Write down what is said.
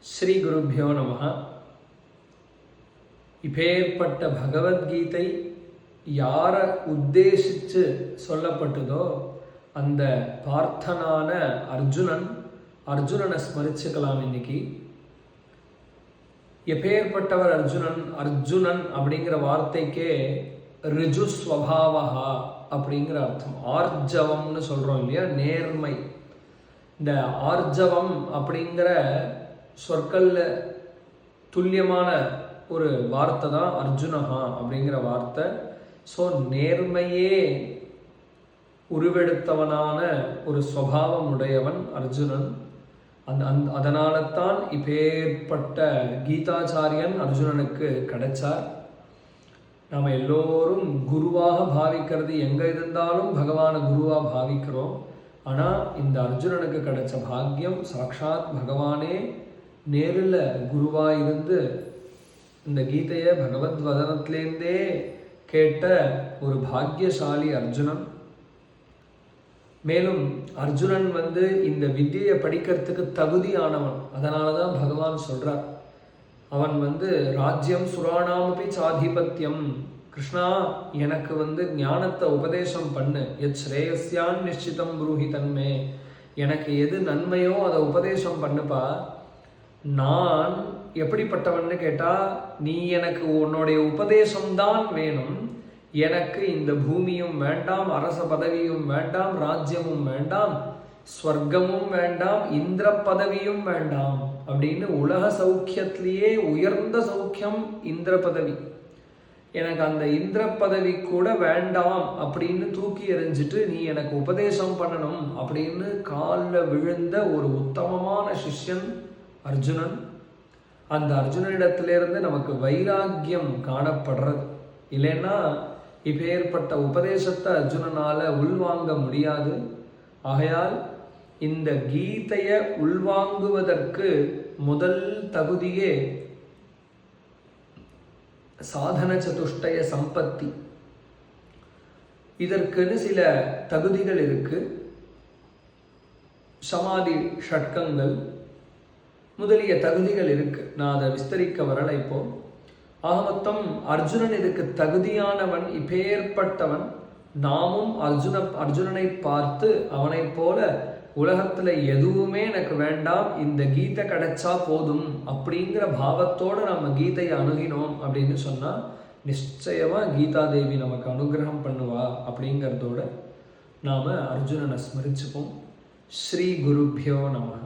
ஸ்ரீ குருப்பியோ நமஹ. இப்பேற்பட்ட பகவத்கீதை யாரை உத்தேசித்து சொல்லப்பட்டதோ அந்த பார்த்தனான அர்ஜுனனை ஸ்மரிச்சுக்கலாம் இன்னைக்கு. எப்பேற்பட்டவர் அர்ஜுனன் அப்படிங்கிற வார்த்தைக்கே ரிஜு ஸ்வபாவஹா அப்படிங்கிற அர்த்தம். ஆர்ஜவம்னு சொல்றோம் இல்லையா, நேர்மை. இந்த ஆர்ஜவம் அப்படிங்கிற சொற்கள்ல துல்லியமான ஒரு வார்த்தை தான் அர்ஜுனஹா அப்படிங்கிற வார்த்தை. ஸோ நேர்மையே உருவெடுத்தவனான ஒரு ஸ்வபாவம் உடையவன் அர்ஜுனன். அதனால தான் இப்பேற்பட்ட கீதாச்சாரியன் அர்ஜுனனுக்கு கிடைச்சார். நாம் எல்லோரும் குருவாக பாவிக்கிறது எங்கே இருந்தாலும் பகவானை குருவாக பாவிக்கிறோம். ஆனால் இந்த அர்ஜுனனுக்கு கிடைச்ச பாக்கியம் சாக்ஷாத் பகவானே நேரில் குருவாக இருந்து இந்த கீதையை பகவத் வதனத்திலேருந்தே கேட்ட ஒரு பாக்கியசாலி அர்ஜுனன். மேலும் அர்ஜுனன் இந்த வித்தியை படிக்கிறதுக்கு தகுதியானவன். அதனால தான் பகவான் சொல்றார், அவன் ராஜ்யம் சுராணாமபி சாதிபத்தியம். கிருஷ்ணா, எனக்கு ஞானத்தை உபதேசம் பண்ணு. எத் ஸ்ரேயஸ்யான் நிச்சிதம் புரூஹி தன்மே. எனக்கு எது நன்மையோ அதை உபதேசம் பண்ணுப்பா. நான் எப்படிப்பட்டவன்னு கேட்டா, நீ எனக்கு உன்னுடைய உபதேசம்தான் வேணும். எனக்கு இந்த பூமியும் வேண்டாம், அரச பதவியும் வேண்டாம், ராஜ்யமும் வேண்டாம், ஸ்வர்க்கமும் வேண்டாம், இந்திர பதவியும் வேண்டாம் அப்படின்னு உலக சௌக்கியத்திலேயே உயர்ந்த சௌக்கியம் இந்திர பதவி. எனக்கு அந்த இந்திர பதவி கூட வேண்டாம் அப்படின்னு தூக்கி எறிஞ்சிட்டு நீ எனக்கு உபதேசம் பண்ணணும் அப்படின்னு காலில் விழுந்த ஒரு உத்தமமான சிஷ்யன் அர்ஜுனன். அந்த அர்ஜுனனிடத்திலிருந்து நமக்கு வைராக்கியம் காணப்படுறது. இல்லைன்னா இப்பேற்பட்ட உபதேசத்தை அர்ஜுனனால உள்வாங்க முடியாது. ஆகையால் இந்த கீதையை உள்வாங்குவதற்கு முதல் தகுதியே சாதன சதுஷ்டய சம்பத்தி. இதற்குன்னு சில தகுதிகள் இருக்கு. சமாதி ஷட்கங்கள் முதலிய தகுதிகள் இருக்கு. நான் அதை விஸ்தரிக்க வரலை இப்போ. ஆக மொத்தம் அர்ஜுனன் இதுக்கு தகுதியானவன், இப்பேற்பட்டவன். நாமும் அர்ஜுனனை பார்த்து அவனை போல உலகத்துல எதுவுமே எனக்கு வேண்டாம், இந்த கீதை கிடைச்சா போதும் அப்படிங்கிற பாவத்தோடு நம்ம கீதையை அணுகினோம் அப்படின்னு சொன்னா நிச்சயமா கீதா தேவி நமக்கு அனுகிரகம் பண்ணுவா அப்படிங்கிறதோட நாம அர்ஜுனனை ஸ்மரிச்சுப்போம். ஸ்ரீ குருப்பியோ நமஹ.